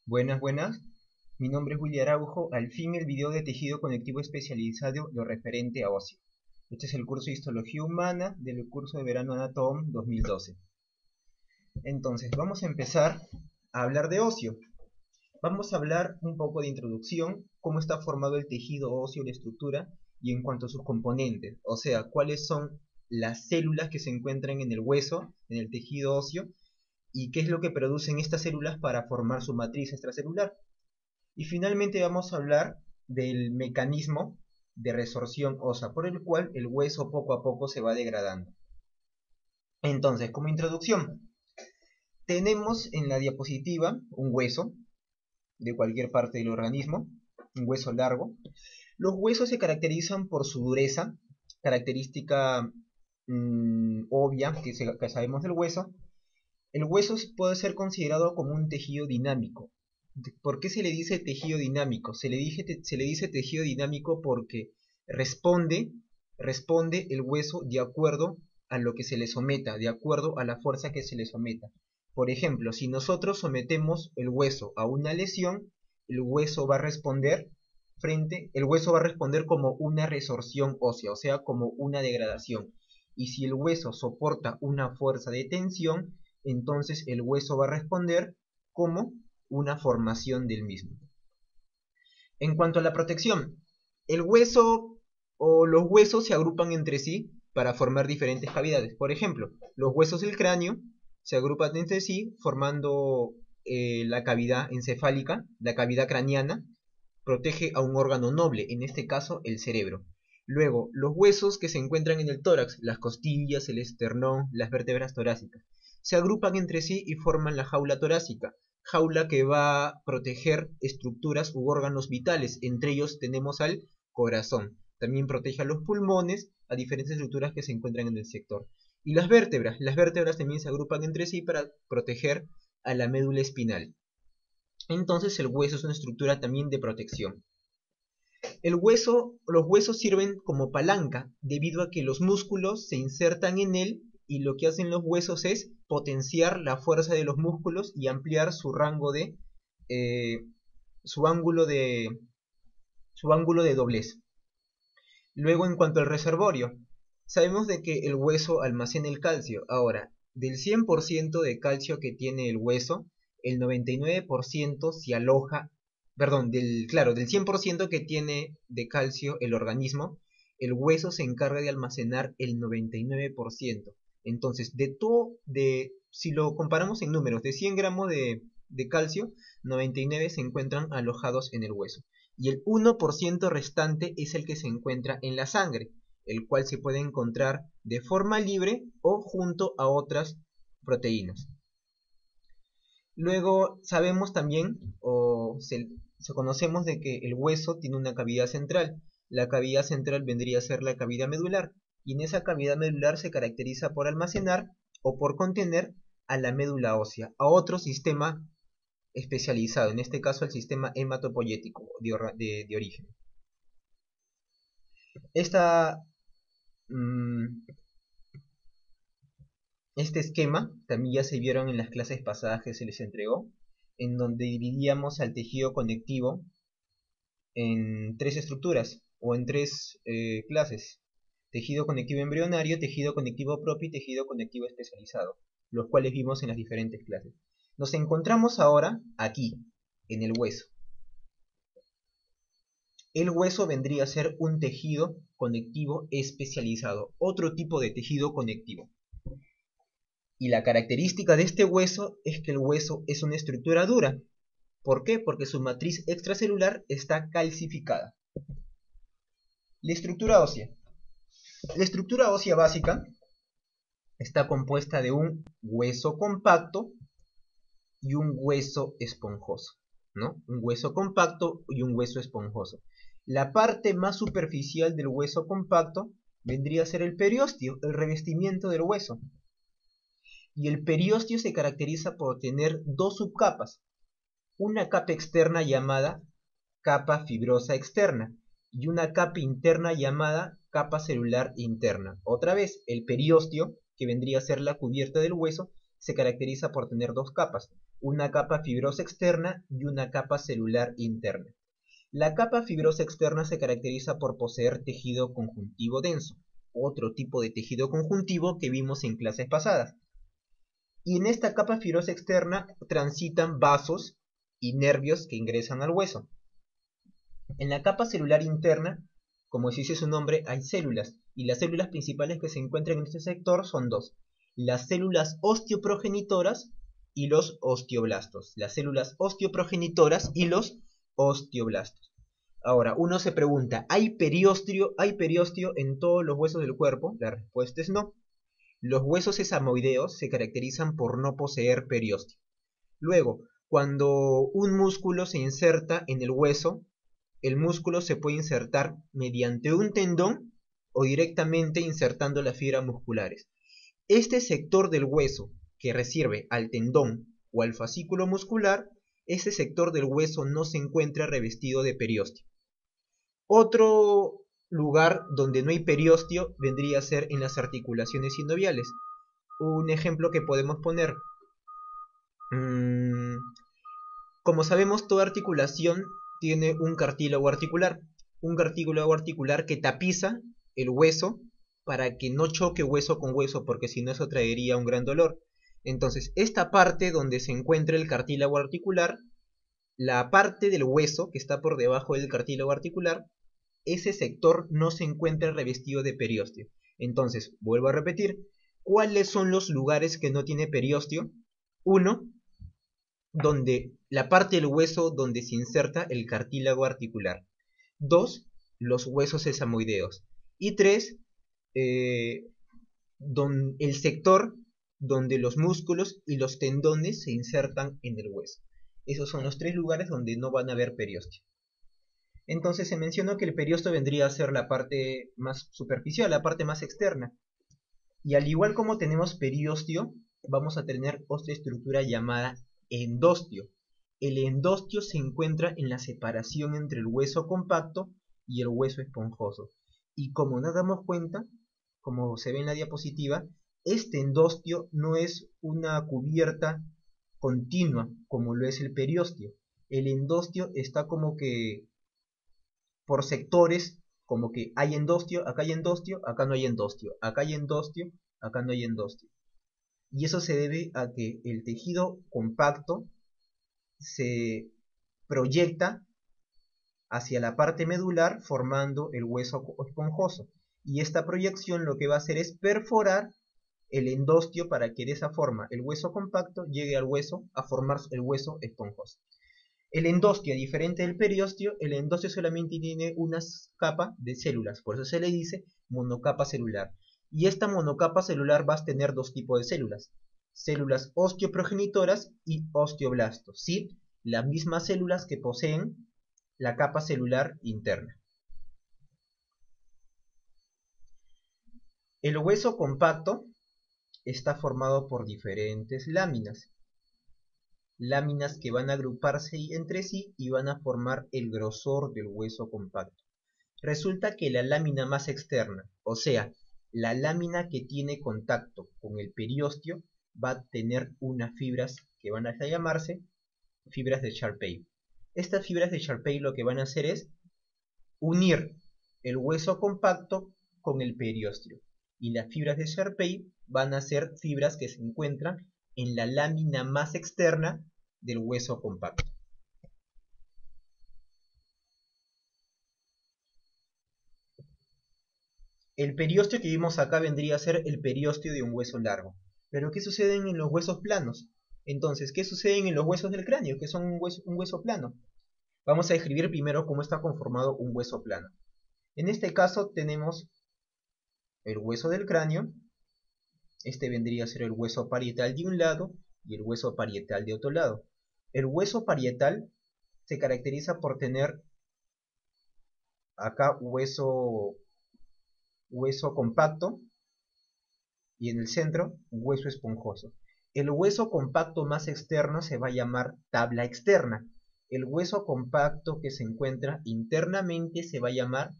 Buenas, buenas. Mi nombre es Willy Araujo. Al fin el video de tejido conectivo especializado lo referente a ocio. Este es el curso de Histología Humana del curso de verano Anatom 2012. Entonces, vamos a empezar a hablar de ocio. Vamos a hablar un poco de introducción, cómo está formado el tejido óseo, la estructura, y en cuanto a sus componentes, o sea, cuáles son las células que se encuentran en el hueso, en el tejido óseo, y qué es lo que producen estas células para formar su matriz extracelular. Y finalmente vamos a hablar del mecanismo de resorción ósea por el cual el hueso poco a poco se va degradando. Entonces, como introducción, tenemos en la diapositiva un hueso de cualquier parte del organismo, un hueso largo. Los huesos se caracterizan por su dureza, característica obvia que sabemos del hueso. El hueso puede ser considerado como un tejido dinámico. ¿Por qué se le dice tejido dinámico? Se le dice tejido dinámico porque responde, responde el hueso de acuerdo a lo que se le someta, de acuerdo a la fuerza que se le someta. Por ejemplo, si nosotros sometemos el hueso a una lesión, el hueso va a responder el hueso va a responder como una resorción ósea, o sea, como una degradación. Y si el hueso soporta una fuerza de tensión, entonces el hueso va a responder como una formación del mismo. En cuanto a la protección, el hueso o los huesos se agrupan entre sí para formar diferentes cavidades. Por ejemplo, los huesos del cráneo se agrupan entre sí formando la cavidad encefálica, la cavidad craneana, protege a un órgano noble, en este caso el cerebro. Luego, los huesos que se encuentran en el tórax, las costillas, el esternón, las vértebras torácicas, se agrupan entre sí y forman la jaula torácica, jaula que va a proteger estructuras u órganos vitales, entre ellos tenemos al corazón. También protege a los pulmones, a diferentes estructuras que se encuentran en el sector. Y las vértebras también se agrupan entre sí para proteger a la médula espinal. Entonces el hueso es una estructura también de protección. Los huesos sirven como palanca debido a que los músculos se insertan en él y lo que hacen los huesos es potenciar la fuerza de los músculos y ampliar su rango de eh, su ángulo de su ángulo de doblez. Luego, en cuanto al reservorio, sabemos de que el hueso almacena el calcio. Ahora, del 100% de calcio que tiene el hueso, el 99% se aloja, perdón, del 100% que tiene de calcio el organismo, el hueso se encarga de almacenar el 99%. Entonces, si lo comparamos en números, de 100 gramos de calcio, 99 se encuentran alojados en el hueso y el 1% restante es el que se encuentra en la sangre, el cual se puede encontrar de forma libre o junto a otras proteínas. Luego sabemos también, conocemos de que el hueso tiene una cavidad central. La cavidad central vendría a ser la cavidad medular, y en esa cavidad medular se caracteriza por almacenar o por contener a la médula ósea, a otro sistema especializado, en este caso el sistema hematopoyético de origen. Esta, este esquema también ya se vieron en las clases pasadas que se les entregó, en donde dividíamos al tejido conectivo en tres estructuras o en tres clases: tejido conectivo embrionario, tejido conectivo propio y tejido conectivo especializado, los cuales vimos en las diferentes clases. Nos encontramos ahora aquí, en el hueso. El hueso vendría a ser un tejido conectivo especializado, otro tipo de tejido conectivo. Y la característica de este hueso es que el hueso es una estructura dura. ¿Por qué? Porque su matriz extracelular está calcificada. La estructura ósea. La estructura ósea básica está compuesta de un hueso compacto y un hueso esponjoso, ¿no? Un hueso compacto y un hueso esponjoso. La parte más superficial del hueso compacto vendría a ser el periósteo, el revestimiento del hueso. Y el periósteo se caracteriza por tener dos subcapas: una capa externa llamada capa fibrosa externa y una capa interna llamada capa celular interna. Otra vez, el periósteo, que vendría a ser la cubierta del hueso, se caracteriza por tener dos capas: una capa fibrosa externa y una capa celular interna. La capa fibrosa externa se caracteriza por poseer tejido conjuntivo denso, otro tipo de tejido conjuntivo que vimos en clases pasadas. Y en esta capa fibrosa externa transitan vasos y nervios que ingresan al hueso. En la capa celular interna, como dice su nombre, hay células, y las células principales que se encuentran en este sector son dos: las células osteoprogenitoras y los osteoblastos. Las células osteoprogenitoras y los osteoblastos. Ahora, uno se pregunta, ¿hay periósteo en todos los huesos del cuerpo? La respuesta es no. Los huesos sesamoideos se caracterizan por no poseer periósteo. Luego, cuando un músculo se inserta en el hueso, el músculo se puede insertar mediante un tendón o directamente insertando las fibras musculares. Este sector del hueso que recibe al tendón o al fascículo muscular, ese sector del hueso no se encuentra revestido de periósteo. Otro lugar donde no hay periósteo vendría a ser en las articulaciones sinoviales. Un ejemplo que podemos poner. Como sabemos, toda articulación tiene un cartílago articular. Un cartílago articular que tapiza el hueso para que no choque hueso con hueso, porque si no eso traería un gran dolor. Entonces, esta parte donde se encuentra el cartílago articular, la parte del hueso que está por debajo del cartílago articular, ese sector no se encuentra revestido de periósteo. Entonces, vuelvo a repetir, ¿cuáles son los lugares que no tiene periósteo? 1. Donde la parte del hueso donde se inserta el cartílago articular. 2. Los huesos sesamoideos. Y 3. El sector donde los músculos y los tendones se insertan en el hueso. Esos son los 3 lugares donde no van a haber periósteo. Entonces se mencionó que el periósteo vendría a ser la parte más superficial, la parte más externa. Y al igual como tenemos periósteo, vamos a tener otra estructura llamada endostio. El endostio se encuentra en la separación entre el hueso compacto y el hueso esponjoso. Y como nos damos cuenta, como se ve en la diapositiva, este endostio no es una cubierta continua como lo es el periósteo. El endostio está como que por sectores, como que hay endostio, acá no hay endostio, acá hay endostio, acá no hay endostio. Y eso se debe a que el tejido compacto se proyecta hacia la parte medular formando el hueso esponjoso. Y esta proyección lo que va a hacer es perforar el endostio para que de esa forma el hueso compacto llegue al hueso a formar el hueso esponjoso. El endostio, diferente del periósteo, el endostio solamente tiene una capa de células, por eso se le dice monocapa celular. Y esta monocapa celular va a tener dos tipos de células: células osteoprogenitoras y osteoblastos, ¿sí? Las mismas células que poseen la capa celular interna. El hueso compacto está formado por diferentes láminas que van a agruparse entre sí y van a formar el grosor del hueso compacto. Resulta que la lámina más externa, o sea, la lámina que tiene contacto con el periósteo, va a tener unas fibras que van a llamarse fibras de Sharpey. Estas fibras de Sharpey lo que van a hacer es unir el hueso compacto con el periósteo. Y las fibras de Sharpey van a ser fibras que se encuentran en la lámina más externa del hueso compacto. El periósteo que vimos acá vendría a ser el periósteo de un hueso largo. Pero ¿qué sucede en los huesos planos? Entonces, ¿qué sucede en los huesos del cráneo, que son un hueso plano? Vamos a describir primero cómo está conformado un hueso plano. En este caso tenemos el hueso del cráneo. Este vendría a ser el hueso parietal de un lado y el hueso parietal de otro lado. El hueso parietal se caracteriza por tener acá hueso compacto y en el centro hueso esponjoso. El hueso compacto más externo se va a llamar tabla externa. El hueso compacto que se encuentra internamente se va a llamar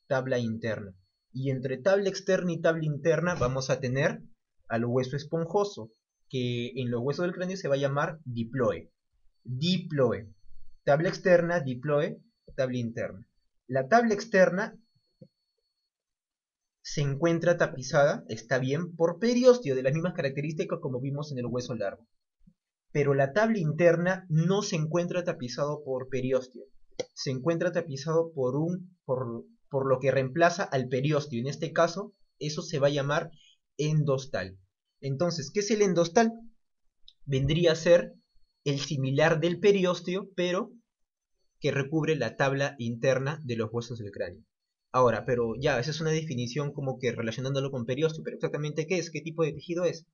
tabla interna. Y entre tabla externa y tabla interna vamos a tener al hueso esponjoso. que en los huesos del cráneo se va a llamar diploe. Diploe. Tabla externa, diploe, tabla interna. La tabla externa se encuentra tapizada, está bien, por periósteo, de las mismas características como vimos en el hueso largo. Pero la tabla interna no se encuentra tapizado por periósteo, se encuentra tapizado por lo que reemplaza al periósteo. En este caso, eso se va a llamar endostal. Entonces, ¿qué es el endostal? Vendría a ser el similar del periósteo, pero que recubre la tabla interna de los huesos del cráneo. Ahora, pero ya, esa es una definición como que relacionándolo con periósteo, pero exactamente ¿qué es? ¿Qué tipo de tejido es?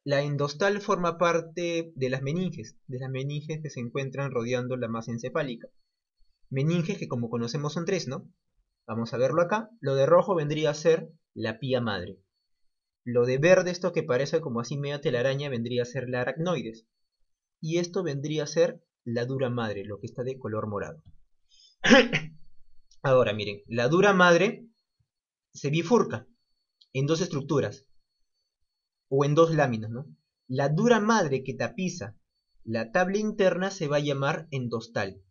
La endostal forma parte de las meninges que se encuentran rodeando la masa encefálica. Meninges que como conocemos son tres, ¿no? Vamos a verlo acá. Lo de rojo vendría a ser la pía madre. Lo de verde, esto que parece como así media telaraña, vendría a ser la aracnoides. Y esto vendría a ser la dura madre, lo que está de color morado. Ahora, miren, la dura madre se bifurca en dos estructuras, o en dos láminas, ¿no? La dura madre que tapiza la tabla interna se va a llamar endostal.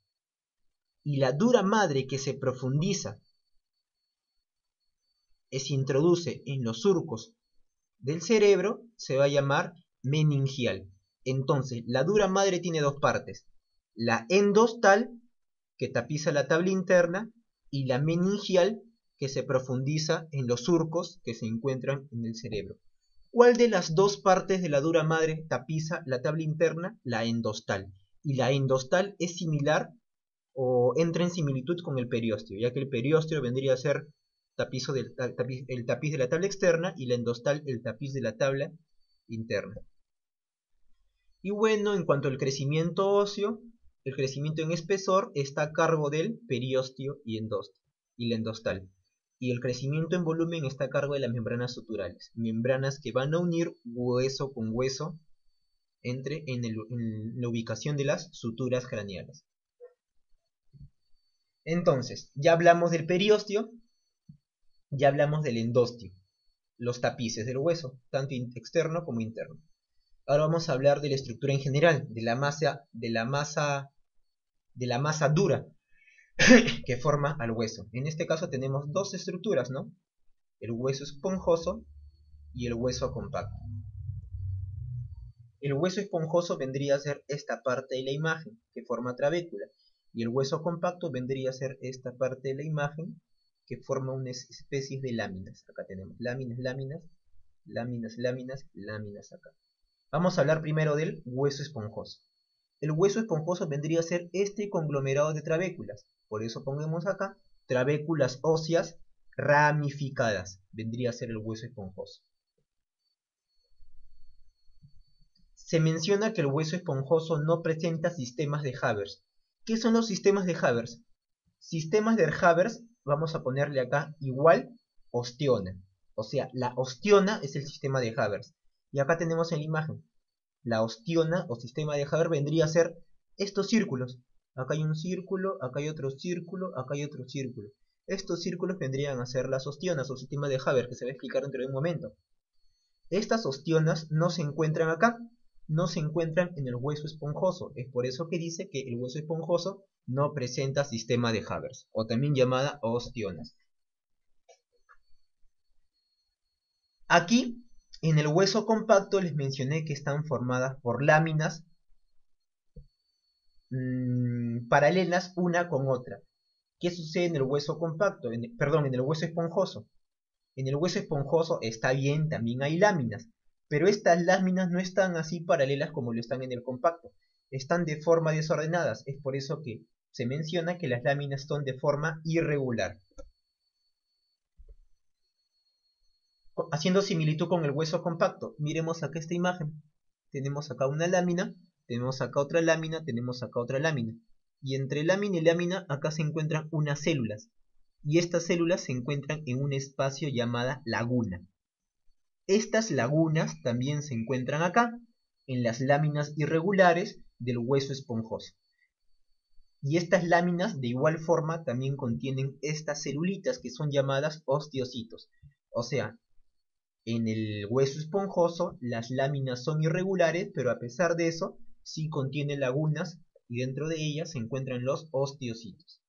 Y la dura madre que se profundiza, se introduce en los surcos del cerebro, se va a llamar meningial. Entonces, la dura madre tiene dos partes. La endostal, que tapiza la tabla interna, y la meningial, que se profundiza en los surcos que se encuentran en el cerebro. ¿Cuál de las dos partes de la dura madre tapiza la tabla interna? La endostal. Y la endostal es similar o entra en similitud con el periósteo, ya que el periósteo vendría a ser el tapiz de la tabla externa y la endostal el tapiz de la tabla interna. Y bueno, en cuanto al crecimiento óseo, el crecimiento en espesor está a cargo del periósteo y la endostal. Y el crecimiento en volumen está a cargo de las membranas suturales, membranas que van a unir hueso con hueso en la ubicación de las suturas craneales. Entonces, ya hablamos del periósteo, ya hablamos del endostio, los tapices del hueso, tanto externo como interno. Ahora vamos a hablar de la estructura en general, de la masa dura que forma al hueso. En este caso tenemos dos estructuras, ¿no? El hueso esponjoso y el hueso compacto. El hueso esponjoso vendría a ser esta parte de la imagen que forma trabécula, y el hueso compacto vendría a ser esta parte de la imagen que forma una especie de láminas. Acá tenemos láminas, láminas, láminas, láminas, láminas acá. Vamos a hablar primero del hueso esponjoso. El hueso esponjoso vendría a ser este conglomerado de trabéculas. Por eso ponemos acá trabéculas óseas ramificadas. Vendría a ser el hueso esponjoso. Se menciona que el hueso esponjoso no presenta sistemas de Havers. ¿Qué son los sistemas de Havers? Sistemas de Havers, vamos a ponerle acá igual ostiona. O sea, la ostiona es el sistema de Havers. Y acá tenemos en la imagen. La ostiona o sistema de Haber vendría a ser estos círculos. Acá hay un círculo, acá hay otro círculo, acá hay otro círculo. Estos círculos vendrían a ser las ostionas o sistema de Haber, que se va a explicar dentro de un momento. Estas ostionas no se encuentran acá, no se encuentran en el hueso esponjoso. Es por eso que dice que el hueso esponjoso no presenta sistema de Haber, o también llamada ostionas. Aquí, en el hueso compacto, les mencioné que están formadas por láminas paralelas una con otra. ¿Qué sucede en el hueso compacto? En el hueso esponjoso. En el hueso esponjoso está bien, también hay láminas, pero estas láminas no están así paralelas como lo están en el compacto. Están de forma desordenadas. Es por eso que se menciona que las láminas son de forma irregular. Haciendo similitud con el hueso compacto, miremos acá esta imagen. Tenemos acá una lámina, tenemos acá otra lámina, tenemos acá otra lámina. Y entre lámina y lámina acá se encuentran unas células. Y estas células se encuentran en un espacio llamada laguna. Estas lagunas también se encuentran acá, en las láminas irregulares del hueso esponjoso. Y estas láminas de igual forma también contienen estas celulitas que son llamadas osteocitos. O sea, En el hueso esponjoso las láminas son irregulares, pero a pesar de eso sí contiene lagunas y dentro de ellas se encuentran los osteocitos.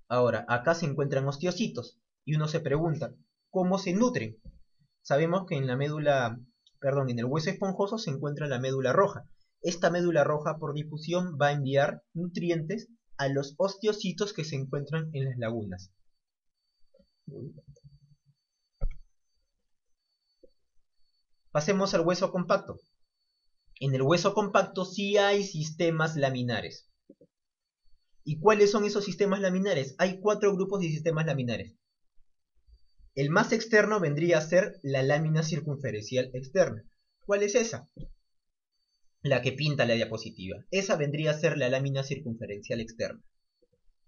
Ahora, acá se encuentran osteocitos y uno se pregunta, ¿cómo se nutren? Sabemos que en la médula, perdón, en el hueso esponjoso se encuentra la médula roja. Esta médula roja por difusión va a enviar nutrientes a los osteocitos que se encuentran en las lagunas. Pasemos al hueso compacto. En el hueso compacto sí hay sistemas laminares. ¿Y cuáles son esos sistemas laminares? Hay 4 grupos de sistemas laminares. El más externo vendría a ser la lámina circunferencial externa. ¿Cuál es esa? La que pinta la diapositiva. Esa vendría a ser la lámina circunferencial externa.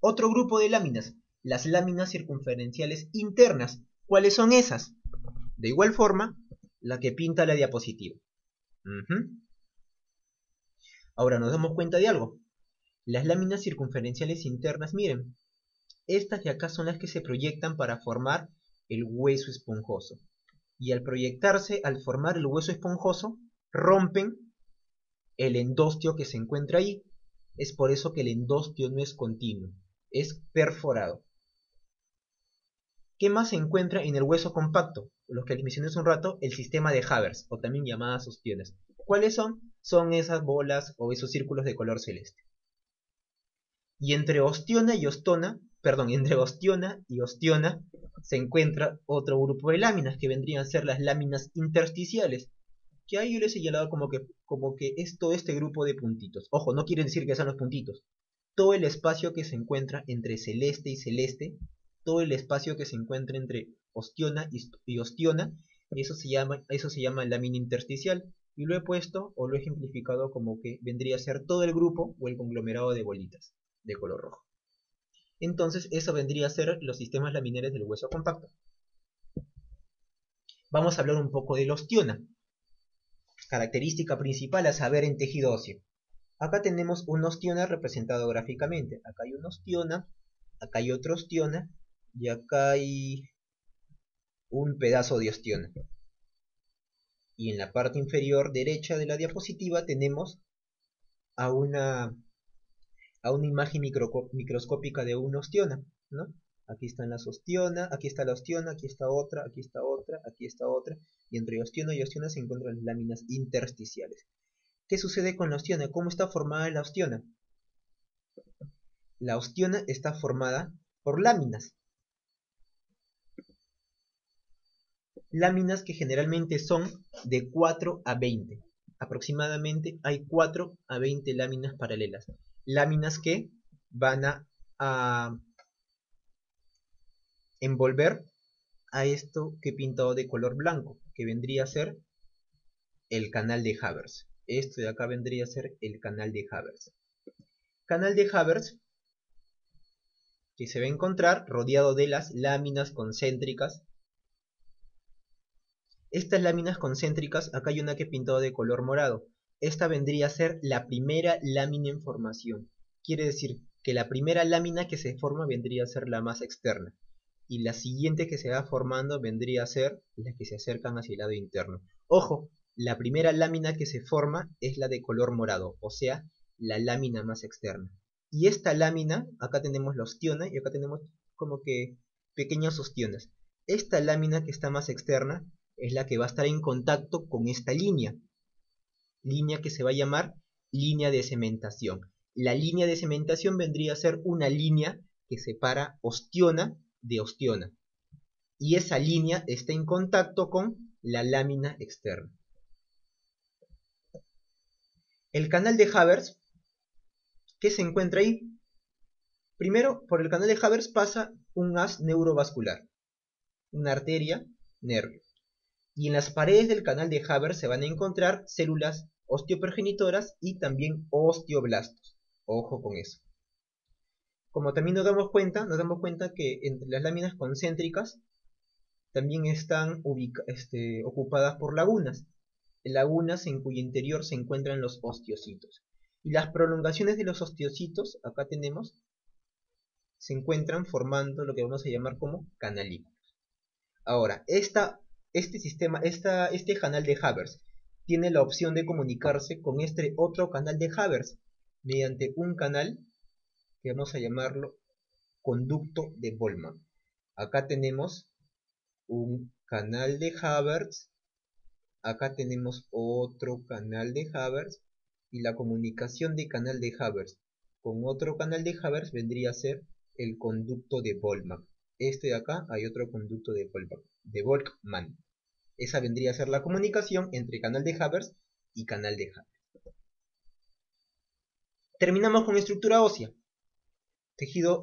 Otro grupo de láminas, las láminas circunferenciales internas. ¿Cuáles son esas? De igual forma, la que pinta la diapositiva. Ahora nos damos cuenta de algo. Las láminas circunferenciales internas, miren, estas de acá son las que se proyectan para formar el hueso esponjoso. Y al proyectarse, al formar el hueso esponjoso, rompen el endostio que se encuentra ahí. Es por eso que el endostio no es continuo, es perforado. ¿Qué más se encuentra en el hueso compacto? Los que les mencioné hace un rato, el sistema de Haber, o también llamadas ostiones. ¿Cuáles son? Son esas bolas o esos círculos de color celeste. Y entre ostiona y ostona, perdón, entre ostiona y ostiona se encuentra otro grupo de láminas que vendrían a ser las láminas intersticiales, que ahí yo les he señalado como que es todo este grupo de puntitos. Ojo, no quiere decir que sean los puntitos. Todo el espacio que se encuentra entre celeste y celeste, todo el espacio que se encuentra entre ostiona y ostiona, eso se llama lámina intersticial. Y lo he puesto o lo he ejemplificado como que vendría a ser todo el grupo o el conglomerado de bolitas de color rojo. Entonces eso vendría a ser los sistemas laminares del hueso compacto. Vamos a hablar un poco de la ostiona. Característica principal a saber en tejido óseo. Acá tenemos una ostiona representado gráficamente. Acá hay una ostiona, acá hay otra ostiona y acá hay un pedazo de ostiona. Y en la parte inferior derecha de la diapositiva tenemos a una imagen microscópica de una ostiona, ¿no? Aquí están las ostionas, aquí está la ostiona, aquí está otra, aquí está otra, aquí está otra, y entre ostiona y ostiona se encuentran las láminas intersticiales. ¿Qué sucede con la ostiona? ¿Cómo está formada la ostiona? La ostiona está formada por láminas. Láminas que generalmente son de 4 a 20. Aproximadamente hay 4 a 20 láminas paralelas. Láminas que van a envolver a esto que he pintado de color blanco, que vendría a ser el canal de Haber. Esto de acá vendría a ser el canal de Haber. Canal de Haber que se va a encontrar rodeado de las láminas concéntricas. Estas láminas concéntricas, acá hay una que he pintado de color morado. Esta vendría a ser la primera lámina en formación. Quiere decir que la primera lámina que se forma vendría a ser la más externa. Y la siguiente que se va formando vendría a ser las que se acercan hacia el lado interno. Ojo, la primera lámina que se forma es la de color morado, o sea, la lámina más externa. Y esta lámina, acá tenemos la ostiona y acá tenemos como que pequeñas ostiones. Esta lámina que está más externa es la que va a estar en contacto con esta línea que se va a llamar línea de cementación. La línea de cementación vendría a ser una línea que separa ostiona de ostiona, y esa línea está en contacto con la lámina externa. El canal de Haber, ¿qué se encuentra ahí? Primero, por el canal de Haber pasa un haz neurovascular, una arteria, nervio. Y en las paredes del canal de Haber se van a encontrar células osteoprogenitoras y también osteoblastos. Ojo con eso. Como también nos damos cuenta que entre las láminas concéntricas también están ocupadas por lagunas en cuyo interior se encuentran los osteocitos. Y las prolongaciones de los osteocitos, acá tenemos, se encuentran formando lo que vamos a llamar como canalículas. Ahora, este canal de Haber tiene la opción de comunicarse con este otro canal de Haber mediante un canal que vamos a llamarlo conducto de Boltzmann. Acá tenemos un canal de Haber, acá tenemos otro canal de Haber, y la comunicación de canal de Haber con otro canal de Haber vendría a ser el conducto de Boltzmann. Este de acá hay otro conducto de Boltzmann. Esa vendría a ser la comunicación entre canal de Haber y canal de Haber. Terminamos con estructura ósea. Tejido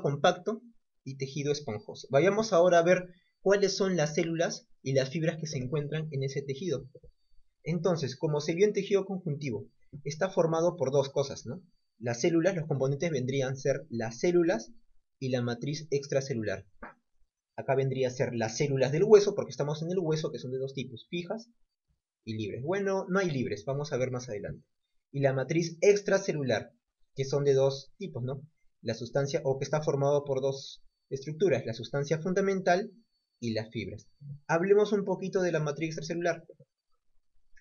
compacto y tejido esponjoso. Vayamos ahora a ver cuáles son las células y las fibras que se encuentran en ese tejido. Entonces, como se vio en tejido conjuntivo, está formado por dos cosas, ¿no? Las células, los componentes vendrían a ser las células y la matriz extracelular. Acá vendría a ser las células del hueso, porque estamos en el hueso, que son de dos tipos, fijas y libres. Bueno, no hay libres, vamos a ver más adelante. Y la matriz extracelular, que son de dos tipos, ¿no? La sustancia, o que está formado por dos estructuras, la sustancia fundamental y las fibras. Hablemos un poquito de la matriz extracelular.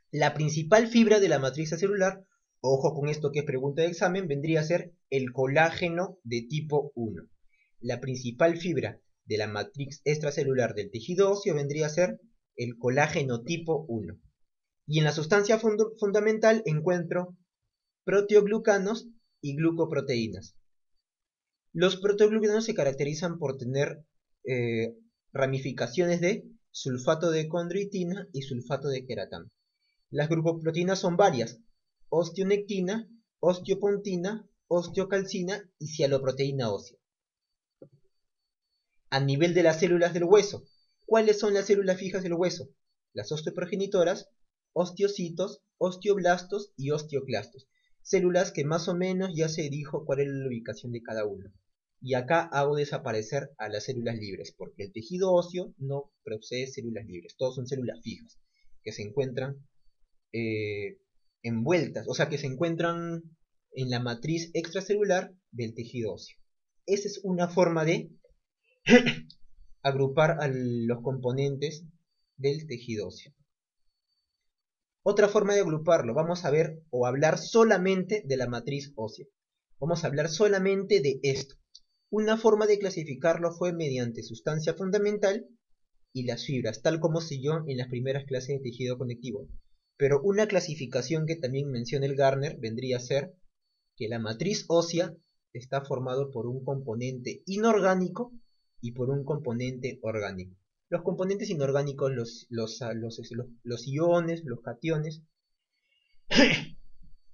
La principal fibra de la matriz extracelular, ojo con esto que es pregunta de examen, vendría a ser el colágeno de tipo 1. La principal fibra de la matriz extracelular del tejido óseo vendría a ser el colágeno tipo 1. Y en la sustancia fundamental encuentro proteoglucanos y glucoproteínas. Los proteoglucanos se caracterizan por tener ramificaciones de sulfato de condroitina y sulfato de queratán. Las glucoproteínas son varias: osteonectina, osteopontina, osteocalcina y cialoproteína ósea. A nivel de las células del hueso, ¿cuáles son las células fijas del hueso? Las osteoprogenitoras, osteocitos, osteoblastos y osteoclastos. Células que más o menos ya se dijo cuál es la ubicación de cada una. Y acá hago desaparecer a las células libres, porque el tejido óseo no posee células libres, todos son células fijas, que se encuentran envueltas, o sea que se encuentran en la matriz extracelular del tejido óseo. Esa es una forma de agrupar a los componentes del tejido óseo. Otra forma de agruparlo, vamos a ver o hablar solamente de la matriz ósea. Vamos a hablar solamente de esto. Una forma de clasificarlo fue mediante sustancia fundamental y las fibras, tal como se dio en las primeras clases de tejido conectivo. Pero una clasificación que también menciona el Gardner vendría a ser que la matriz ósea está formado por un componente inorgánico y por un componente orgánico. Los componentes inorgánicos, los iones, los cationes.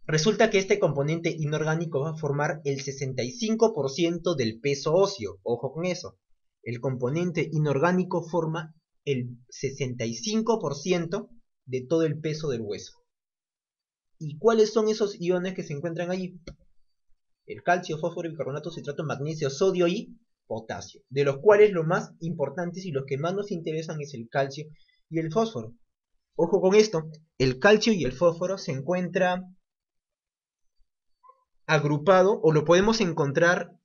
Resulta que este componente inorgánico va a formar el 65% del peso óseo. Ojo con eso. El componente inorgánico forma el 65% de todo el peso del hueso. ¿Y cuáles son esos iones que se encuentran allí? El calcio, fósforo, bicarbonato, citrato, magnesio, sodio y potasio, de los cuales los más importantes y los que más nos interesan es el calcio y el fósforo. Ojo con esto, el calcio y el fósforo se encuentran agrupado, o lo podemos encontrar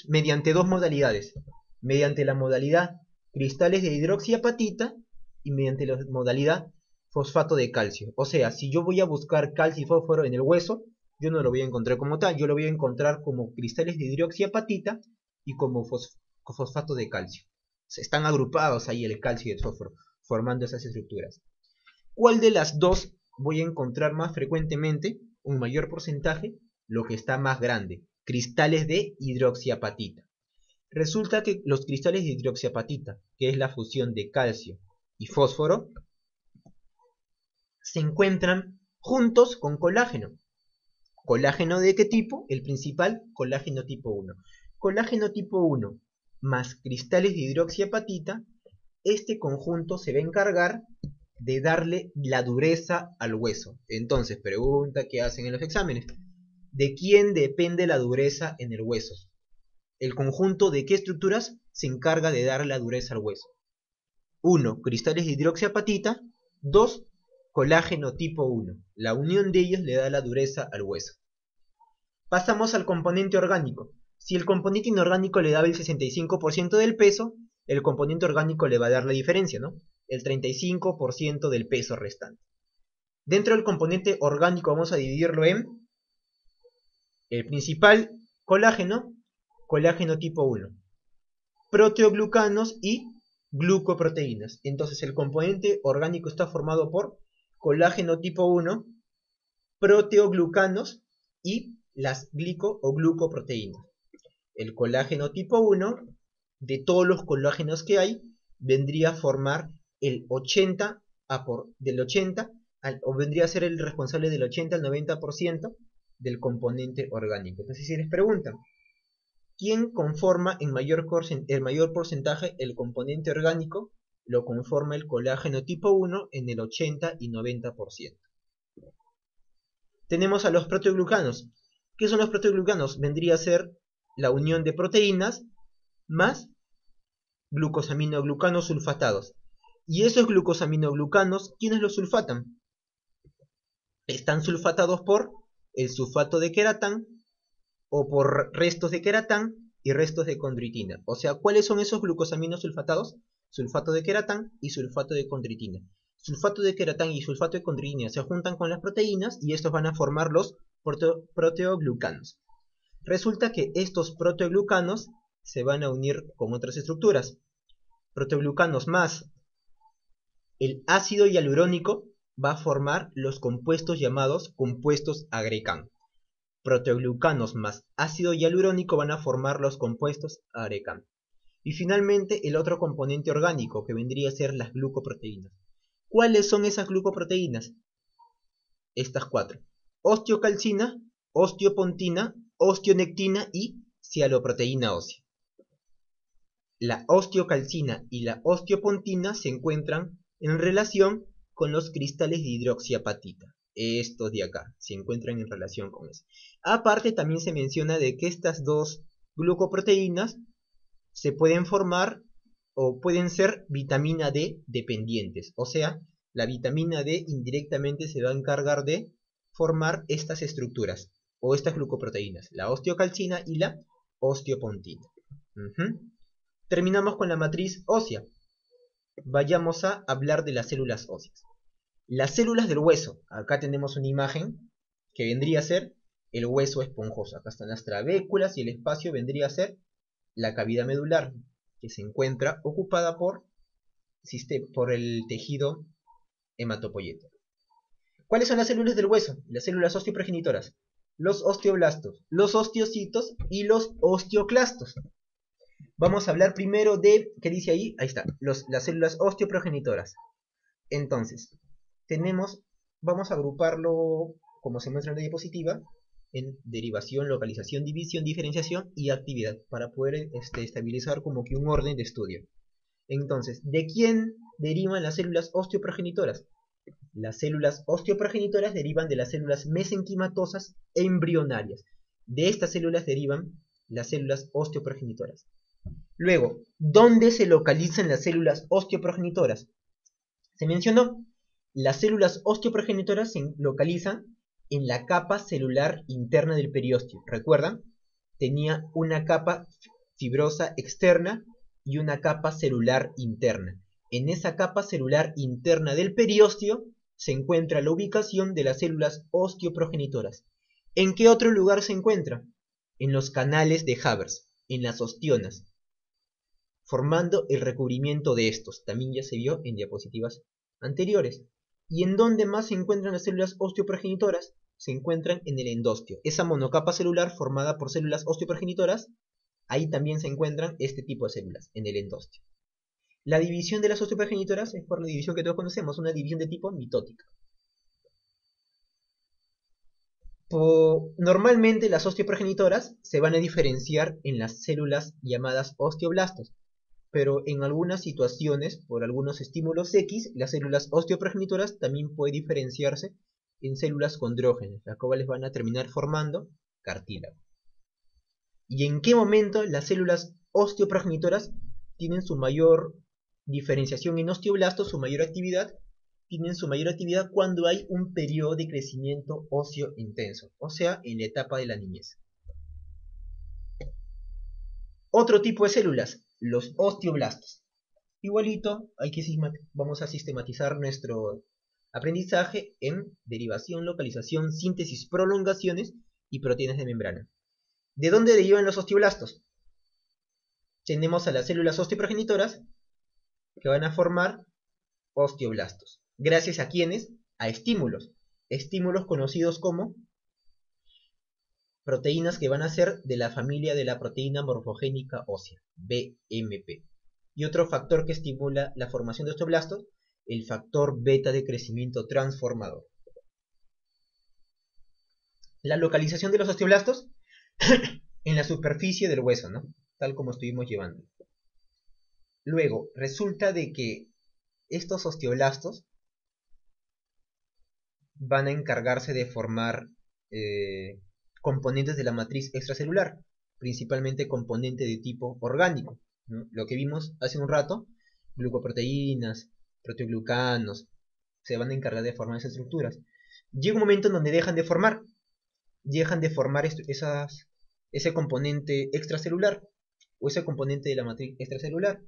mediante dos modalidades, mediante la modalidad cristales de hidroxiapatita y mediante la modalidad fosfato de calcio. O sea, si yo voy a buscar calcio y fósforo en el hueso, yo no lo voy a encontrar como tal, yo lo voy a encontrar como cristales de hidroxiapatita y como fosfato de calcio. Están agrupados ahí el calcio y el fósforo, formando esas estructuras. ¿Cuál de las dos voy a encontrar más frecuentemente? Un mayor porcentaje, lo que está más grande, cristales de hidroxiapatita. Resulta que los cristales de hidroxiapatita, que es la fusión de calcio y fósforo, se encuentran juntos con colágeno. ¿Colágeno de qué tipo? El principal, colágeno tipo 1. Colágeno tipo 1 más cristales de hidroxiapatita, este conjunto se va a encargar de darle la dureza al hueso. Entonces, pregunta que hacen en los exámenes: ¿de quién depende la dureza en el hueso? ¿El conjunto de qué estructuras se encarga de dar la dureza al hueso? 1. Cristales de hidroxiapatita. 2. Colágeno tipo 1. La unión de ellos le da la dureza al hueso. Pasamos al componente orgánico. Si el componente inorgánico le daba el 65% del peso, el componente orgánico le va a dar la diferencia, ¿no? El 35% del peso restante. Dentro del componente orgánico vamos a dividirlo en el principal, colágeno, colágeno tipo 1, proteoglucanos y glucoproteínas. Entonces el componente orgánico está formado por colágeno tipo 1, proteoglucanos y las glico o glucoproteínas. El colágeno tipo 1, de todos los colágenos que hay, vendría a formar el 80 del 80 o vendría a ser el responsable del 80 al 90% del componente orgánico. Entonces, si les preguntan, ¿quién conforma el mayor porcentaje el componente orgánico? Lo conforma el colágeno tipo 1 en el 80 y 90%. Tenemos a los proteoglucanos. ¿Qué son los proteoglucanos? Vendría a ser la unión de proteínas más glucosaminoglucanos sulfatados. Y esos glucosaminoglucanos, ¿quiénes los sulfatan? Están sulfatados por el sulfato de queratán o por restos de queratán y restos de condritina. O sea, ¿cuáles son esos glucosaminos sulfatados? Sulfato de queratán y sulfato de condritina. Sulfato de queratán y sulfato de condritina se juntan con las proteínas y estos van a formar los proteoglucanos. Resulta que estos proteoglucanos se van a unir con otras estructuras. Proteoglucanos más el ácido hialurónico va a formar los compuestos llamados compuestos agrecan. Proteoglucanos más ácido hialurónico van a formar los compuestos agrecan. Y finalmente el otro componente orgánico que vendría a ser las glucoproteínas. ¿Cuáles son esas glucoproteínas? Estas cuatro: osteocalcina, osteopontina, osteonectina y cialoproteína ósea. La osteocalcina y la osteopontina se encuentran en relación con los cristales de hidroxiapatita. Estos de acá se encuentran en relación con eso. Aparte también se menciona de que estas dos glucoproteínas se pueden formar o pueden ser vitamina D dependientes. O sea, la vitamina D indirectamente se va a encargar de formar estas estructuras o estas glucoproteínas, la osteocalcina y la osteopontina. Terminamos con la matriz ósea. Vayamos a hablar de las células óseas. Las células del hueso. Acá tenemos una imagen que vendría a ser el hueso esponjoso. Acá están las trabéculas y el espacio vendría a ser la cavidad medular, que se encuentra ocupada por el tejido hematopoyético. ¿Cuáles son las células del hueso? Las células osteoprogenitoras. Los osteoblastos, los osteocitos y los osteoclastos. Vamos a hablar primero de, ¿qué dice ahí? Ahí está, las células osteoprogenitoras. Entonces, vamos a agruparlo, como se muestra en la diapositiva, en derivación, localización, división, diferenciación y actividad, para poder estabilizar como que un orden de estudio. Entonces, ¿de quién derivan las células osteoprogenitoras? Las células osteoprogenitoras derivan de las células mesenquimatosas embrionarias. De estas células derivan las células osteoprogenitoras. Luego, ¿dónde se localizan las células osteoprogenitoras? Se mencionó, las células osteoprogenitoras se localizan en la capa celular interna del periósteo. ¿Recuerdan? Tenía una capa fibrosa externa y una capa celular interna. En esa capa celular interna del periósteo se encuentra la ubicación de las células osteoprogenitoras. ¿En qué otro lugar se encuentra? En los canales de Havers, en las ostionas, formando el recubrimiento de estos. También ya se vio en diapositivas anteriores. ¿Y en dónde más se encuentran las células osteoprogenitoras? Se encuentran en el endosteo. Esa monocapa celular formada por células osteoprogenitoras, ahí también se encuentran este tipo de células, en el endosteo. La división de las osteoprogenitoras es por la división que todos conocemos, una división de tipo mitótica. Normalmente las osteoprogenitoras se van a diferenciar en las células llamadas osteoblastos, pero en algunas situaciones, por algunos estímulos X, las células osteoprogenitoras también pueden diferenciarse en células condrógenas, las cuales van a terminar formando cartílago. ¿Y en qué momento las células osteoprogenitoras tienen su mayor diferenciación en osteoblastos, su mayor actividad? Tienen su mayor actividad cuando hay un periodo de crecimiento óseo intenso, o sea, en la etapa de la niñez. Otro tipo de células, los osteoblastos. Igualito, vamos a sistematizar nuestro aprendizaje en derivación, localización, síntesis, prolongaciones y proteínas de membrana. ¿De dónde derivan los osteoblastos? Tenemos a las células osteoprogenitoras que van a formar osteoblastos. ¿Gracias a quiénes? A estímulos. Estímulos conocidos como proteínas que van a ser de la familia de la proteína morfogénica ósea, BMP. Y otro factor que estimula la formación de osteoblastos, el factor beta de crecimiento transformador. La localización de los osteoblastos en la superficie del hueso, ¿no? Tal como estuvimos llevando. Luego, resulta de que estos osteoblastos van a encargarse de formar componentes de la matriz extracelular, principalmente componentes de tipo orgánico, ¿no? Lo que vimos hace un rato, glucoproteínas, proteoglucanos, se van a encargar de formar esas estructuras. Llega un momento en donde dejan de formar ese componente extracelular o ese componente de la matriz extracelular,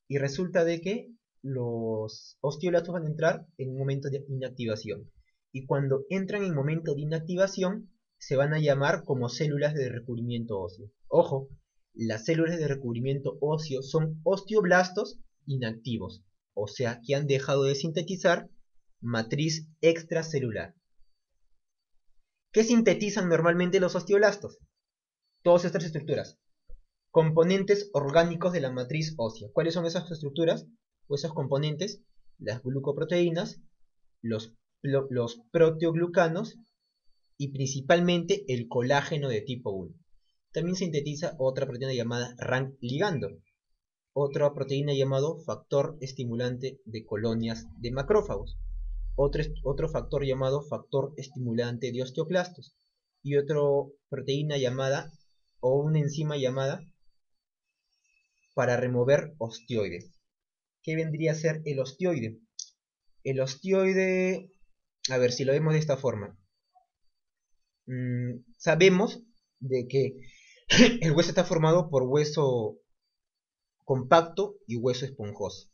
y resulta de que los osteoblastos van a entrar en un momento de inactivación, y cuando entran en momento de inactivación se van a llamar como células de recubrimiento óseo. Ojo, las células de recubrimiento óseo son osteoblastos inactivos, o sea que han dejado de sintetizar matriz extracelular. ¿Qué sintetizan normalmente los osteoblastos? Todas estas estructuras. Componentes orgánicos de la matriz ósea. ¿Cuáles son esas estructuras o esos componentes? Las glucoproteínas, los proteoglucanos y principalmente el colágeno de tipo 1. También sintetiza otra proteína llamada RANK ligando, otra proteína llamado factor estimulante de colonias de macrófagos, otro factor llamado factor estimulante de osteoclastos y otra proteína llamada o una enzima llamada para remover osteoides. ¿Qué vendría a ser el osteoide? El osteoide, a ver si lo vemos de esta forma. Sabemos de que el hueso está formado por hueso compacto y hueso esponjoso.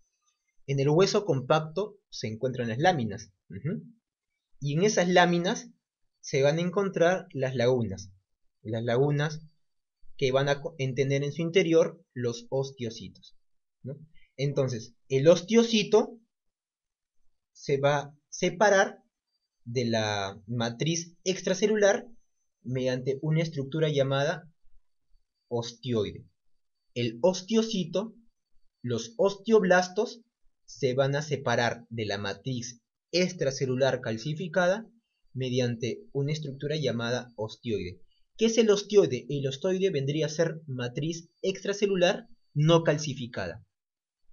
En el hueso compacto se encuentran las láminas. Y en esas láminas se van a encontrar las lagunas. Las lagunas que van a tener en su interior los osteocitos, ¿no? Entonces, el osteocito se va a separar de la matriz extracelular mediante una estructura llamada osteoide. El osteocito, los osteoblastos, se van a separar de la matriz extracelular calcificada mediante una estructura llamada osteoide. ¿Qué es el osteoide? El osteoide vendría a ser matriz extracelular no calcificada.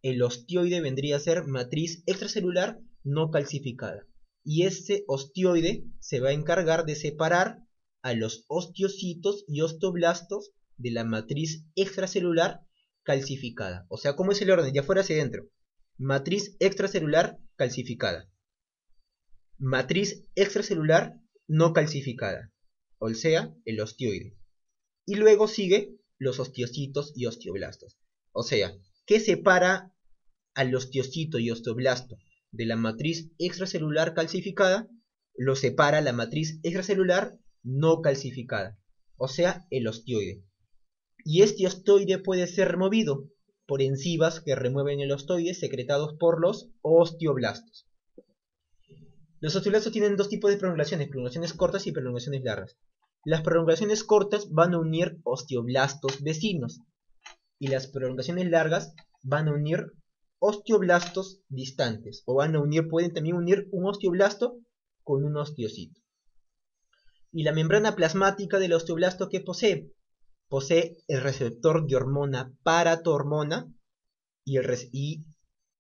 El osteoide vendría a ser matriz extracelular no calcificada. Y ese osteoide se va a encargar de separar a los osteocitos y osteoblastos de la matriz extracelular calcificada. O sea, ¿cómo es el orden? De afuera hacia adentro. Matriz extracelular calcificada. Matriz extracelular no calcificada. O sea, el osteoide. Y luego sigue los osteocitos y osteoblastos. O sea, ¿qué separa al osteocito y osteoblasto de la matriz extracelular calcificada? Lo separa la matriz extracelular no calcificada, o sea, el osteoide. Y este osteoide puede ser removido por enzimas que remueven el osteoide secretados por los osteoblastos. Los osteoblastos tienen dos tipos de prolongaciones cortas y prolongaciones largas. Las prolongaciones cortas van a unir osteoblastos vecinos y las prolongaciones largas van a unir osteoblastos distantes, o pueden también unir un osteoblasto con un osteocito. Y la membrana plasmática del osteoblasto, ¿qué posee? Posee el receptor de hormona paratormona y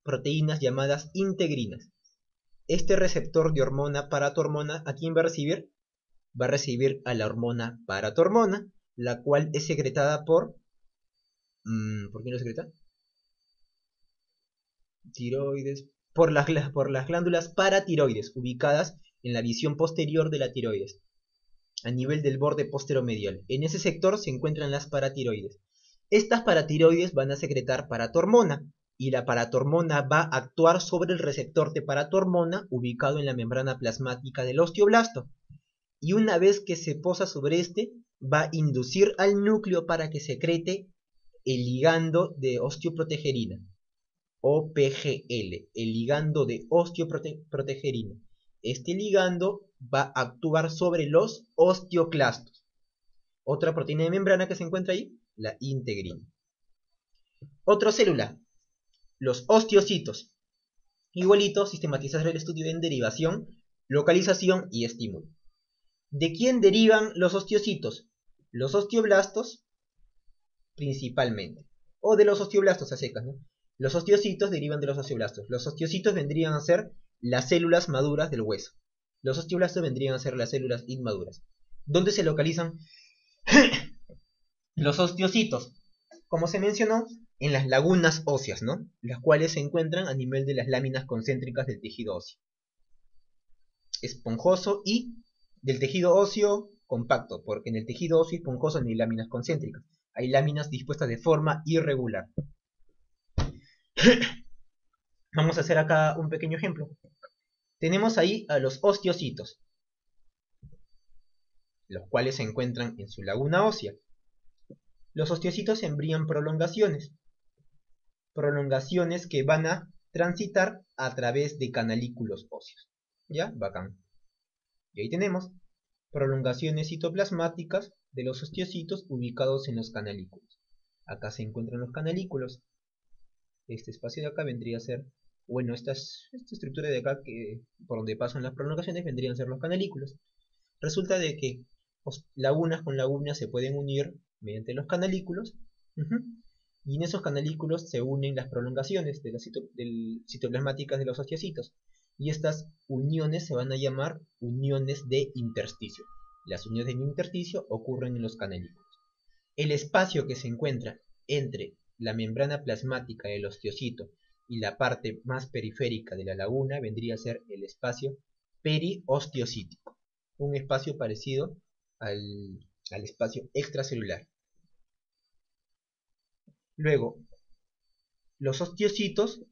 proteínas llamadas integrinas. Este receptor de hormona paratormona, ¿a quién va a recibir? Va a recibir a la hormona paratormona, la cual es secretada ¿por quién lo secreta? Tiroides, por las glándulas paratiroides, ubicadas en la visión posterior de la tiroides, a nivel del borde posteromedial. En ese sector se encuentran las paratiroides. Estas paratiroides van a secretar paratormona, y la paratormona va a actuar sobre el receptor de paratormona ubicado en la membrana plasmática del osteoblasto. Y una vez que se posa sobre este, va a inducir al núcleo para que secrete el ligando de osteoprotegerina, OPGL, el ligando de osteoprotegerina. Este ligando va a actuar sobre los osteoclastos. Otra proteína de membrana que se encuentra ahí, la integrina. Otra célula, los osteocitos. Igualito, sistematizar el estudio en derivación, localización y estímulo. ¿De quién derivan los osteocitos? Los osteoblastos, principalmente. O de los osteoblastos a secas, ¿no? Los osteocitos derivan de los osteoblastos. Los osteocitos vendrían a ser las células maduras del hueso. Los osteoblastos vendrían a ser las células inmaduras. ¿Dónde se localizan los osteocitos? Como se mencionó, en las lagunas óseas, ¿no? Las cuales se encuentran a nivel de las láminas concéntricas del tejido óseo. Esponjoso y del tejido óseo compacto, porque en el tejido óseo esponjoso no hay láminas concéntricas. Hay láminas dispuestas de forma irregular. Vamos a hacer acá un pequeño ejemplo. Tenemos ahí a los osteocitos, los cuales se encuentran en su laguna ósea. Los osteocitos embrian prolongaciones que van a transitar a través de canalículos óseos. ¿Ya? Bacán. Y ahí tenemos prolongaciones citoplasmáticas de los osteocitos ubicados en los canalículos. Acá se encuentran los canalículos. Este espacio de acá vendría a ser, bueno, esta estructura de acá que por donde pasan las prolongaciones vendrían a ser los canalículos. Resulta de que lagunas con lagunas se pueden unir mediante los canalículos, y en esos canalículos se unen las prolongaciones de las citoplasmáticas de los osteocitos, y estas uniones se van a llamar uniones de intersticio. Las uniones de intersticio ocurren en los canalículos. El espacio que se encuentra entre la membrana plasmática del osteocito y la parte más periférica de la laguna vendría a ser el espacio periosteocítico, un espacio parecido al espacio extracelular. Luego, los osteocitos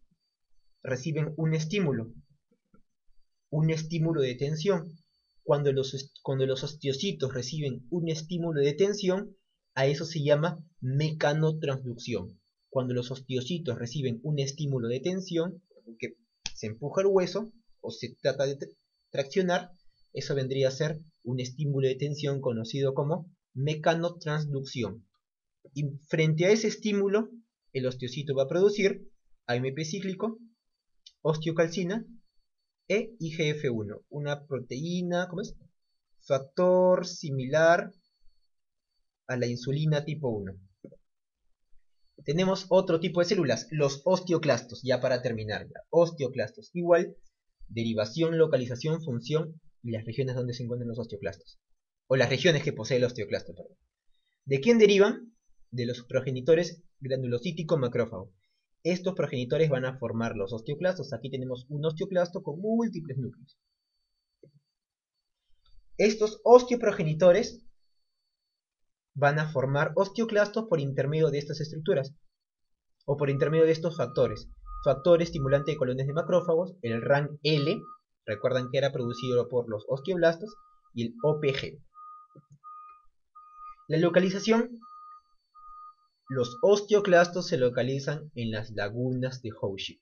reciben un estímulo de tensión. Cuando los osteocitos reciben un estímulo de tensión, a eso se llama mecanotransducción. Cuando los osteocitos reciben un estímulo de tensión, que se empuja el hueso o se trata de traccionar, eso vendría a ser un estímulo de tensión conocido como mecanotransducción. Y frente a ese estímulo, el osteocito va a producir AMP cíclico, osteocalcina e IGF-1, una proteína, ¿cómo es? Factor similar a la insulina tipo 1. Tenemos otro tipo de células, los osteoclastos, ya para terminar. Osteoclastos, igual, derivación, localización, función y las regiones donde se encuentran los osteoclastos. O las regiones que posee el osteoclasto, perdón. ¿De quién derivan? De los progenitores granulocítico-macrófago. Estos progenitores van a formar los osteoclastos. Aquí tenemos un osteoclasto con múltiples núcleos. Estos osteoprogenitores van a formar osteoclastos por intermedio de estas estructuras, o por intermedio de estos factores. Factor estimulante de colonias de macrófagos, el RAN-L, recuerdan que era producido por los osteoblastos, y el OPG. La localización. Los osteoclastos se localizan en las lagunas de Howship.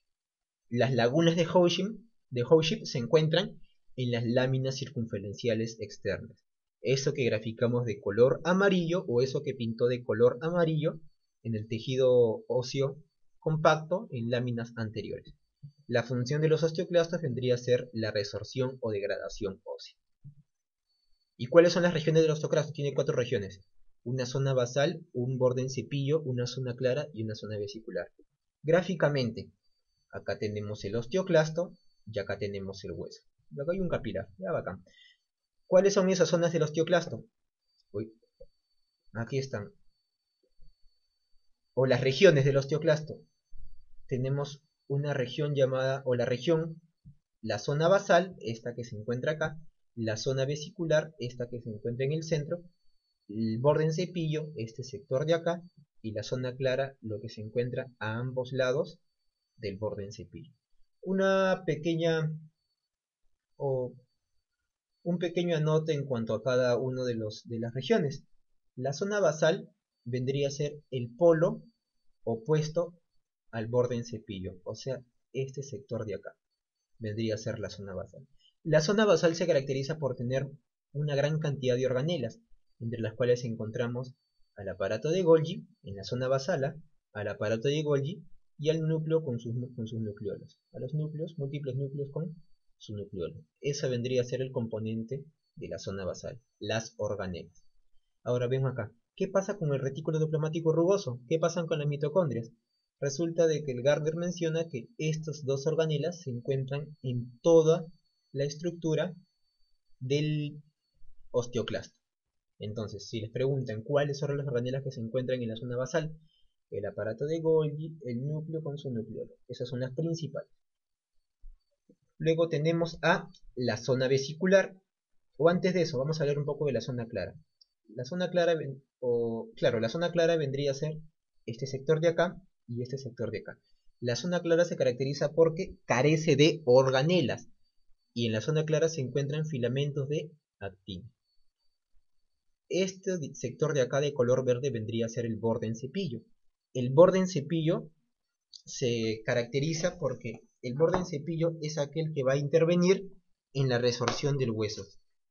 Las lagunas de Howship se encuentran en las láminas circunferenciales externas. Eso que graficamos de color amarillo, o eso que pintó de color amarillo en el tejido óseo compacto en láminas anteriores. La función de los osteoclastos vendría a ser la resorción o degradación ósea. ¿Y cuáles son las regiones del osteoclasto? Tiene 4 regiones. Una zona basal, un borde en cepillo, una zona clara y una zona vesicular. Gráficamente, acá tenemos el osteoclasto y acá tenemos el hueso. Y acá hay un capilar, ya bacán. ¿Cuáles son esas zonas del osteoclasto? Uy, aquí están. O las regiones del osteoclasto. Tenemos una región llamada, o la zona basal, esta que se encuentra acá, la zona vesicular, esta que se encuentra en el centro, el borde en cepillo, este sector de acá, y la zona clara lo que se encuentra a ambos lados del borde en cepillo. Una pequeña o un pequeño anote en cuanto a cada uno de las regiones. La zona basal vendría a ser el polo opuesto al borde en cepillo, o sea, este sector de acá vendría a ser la zona basal. La zona basal se caracteriza por tener una gran cantidad de organelas, entre las cuales encontramos al aparato de Golgi en la zona basala, al aparato de Golgi y al núcleo con sus nucleolos. A los núcleos, múltiples núcleos con su nucleolo. Ese vendría a ser el componente de la zona basal, las organelas. Ahora ven acá, ¿qué pasa con el retículo endoplasmático rugoso? ¿Qué pasa con las mitocondrias? Resulta de que el Gardner menciona que estas dos organelas se encuentran en toda la estructura del osteoclasto. Entonces, si les preguntan cuáles son las organelas que se encuentran en la zona basal, el aparato de Golgi, el núcleo con su nucleolo. Esas son las principales. Luego tenemos a la zona vesicular, o antes de eso, vamos a hablar un poco de la zona clara. La zona clara, la zona clara vendría a ser este sector de acá y este sector de acá. La zona clara se caracteriza porque carece de organelas y en la zona clara se encuentran filamentos de actina. Este sector de acá de color verde vendría a ser el borde en cepillo. El borde en cepillo se caracteriza porque el borde en cepillo es aquel que va a intervenir en la resorción del hueso.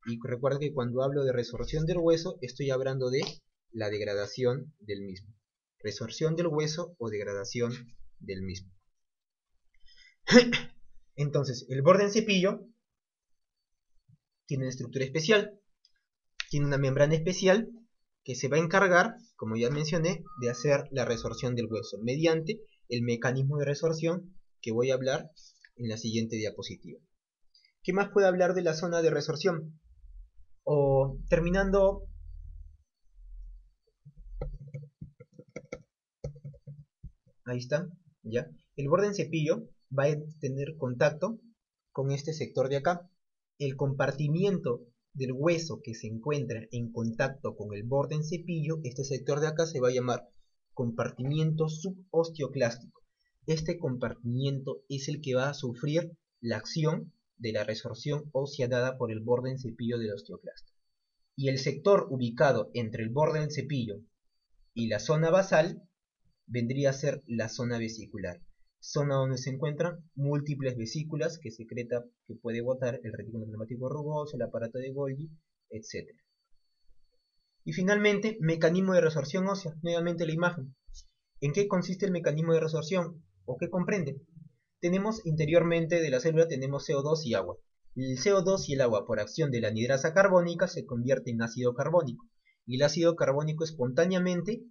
Y recuerda que cuando hablo de resorción del hueso estoy hablando de la degradación del mismo. Resorción del hueso o degradación del mismo. Entonces, el borde en cepillo tiene una estructura especial, tiene una membrana especial que se va a encargar, como ya mencioné, de hacer la resorción del hueso mediante el mecanismo de resorción que voy a hablar en la siguiente diapositiva. ¿Qué más puedo hablar de la zona de resorción? O terminando, ahí está, ya. El borde en cepillo va a tener contacto con este sector de acá. El compartimiento del hueso que se encuentra en contacto con el borde en cepillo, este sector de acá se va a llamar compartimiento subosteoclástico. Este compartimiento es el que va a sufrir la acción de la resorción ósea dada por el borde en cepillo del osteoclasto. Y el sector ubicado entre el borde del cepillo y la zona basal vendría a ser la zona vesicular, zona donde se encuentran múltiples vesículas que secreta, que puede botar el retículo endoplasmático rugoso, el aparato de Golgi, etc. Y finalmente, mecanismo de resorción ósea, nuevamente la imagen. ¿En qué consiste el mecanismo de resorción? ¿O qué comprende? Tenemos interiormente de la célula tenemos CO2 y agua. El CO2 y el agua por acción de la anhidrasa carbónica se convierte en ácido carbónico y el ácido carbónico espontáneamente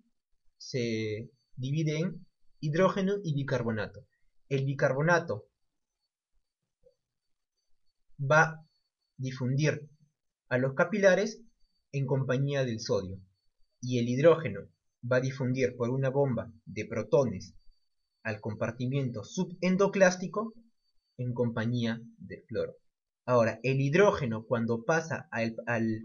se divide en hidrógeno y bicarbonato. El bicarbonato va a difundir a los capilares en compañía del sodio y el hidrógeno va a difundir por una bomba de protones al compartimiento subendoclástico en compañía del cloro. Ahora, el hidrógeno cuando pasa al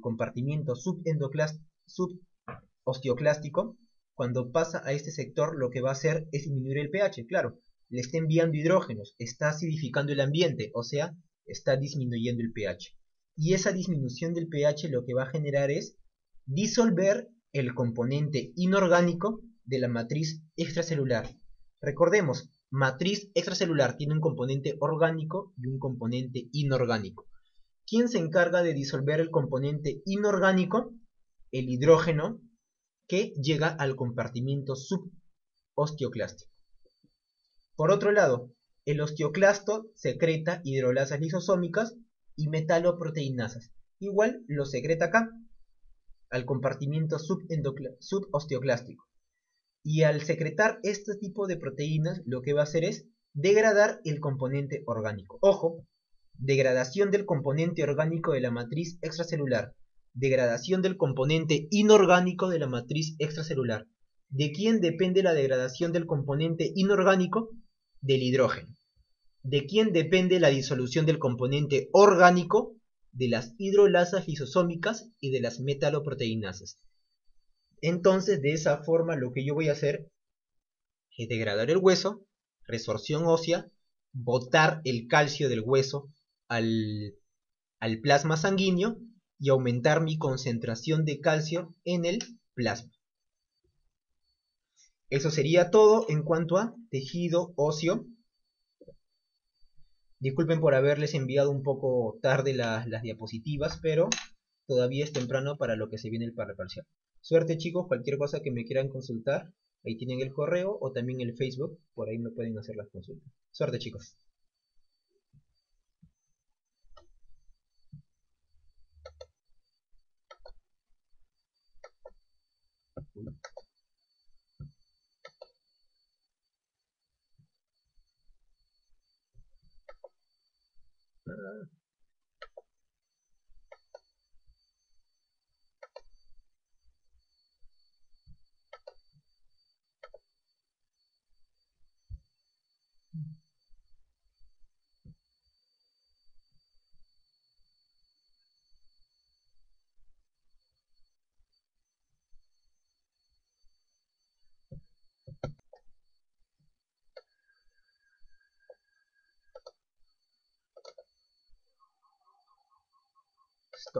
compartimiento subosteoclástico, cuando pasa a este sector lo que va a hacer es disminuir el pH, claro, le está enviando hidrógenos, está acidificando el ambiente, o sea, está disminuyendo el pH. Y esa disminución del pH lo que va a generar es disolver el componente inorgánico de la matriz extracelular. Recordemos, matriz extracelular tiene un componente orgánico y un componente inorgánico. ¿Quién se encarga de disolver el componente inorgánico? El hidrógeno que llega al compartimiento subosteoclástico. Por otro lado, el osteoclasto secreta hidrolasas lisosómicas y metaloproteinasas. Igual lo secreta acá, al compartimiento subosteoclástico. Y al secretar este tipo de proteínas, lo que va a hacer es degradar el componente orgánico. Ojo, degradación del componente orgánico de la matriz extracelular. Degradación del componente inorgánico de la matriz extracelular. ¿De quién depende la degradación del componente inorgánico? Del hidrógeno. ¿De quién depende la disolución del componente orgánico? De las hidrolasas lisosómicas y de las metaloproteinasas. Entonces, de esa forma, lo que yo voy a hacer es degradar el hueso, resorción ósea, botar el calcio del hueso al, al plasma sanguíneo y aumentar mi concentración de calcio en el plasma. Eso sería todo en cuanto a tejido óseo. Disculpen por haberles enviado un poco tarde las diapositivas, pero todavía es temprano para lo que se viene el parcial. Suerte chicos, cualquier cosa que me quieran consultar, ahí tienen el correo o también el Facebook, por ahí me pueden hacer las consultas. Suerte chicos.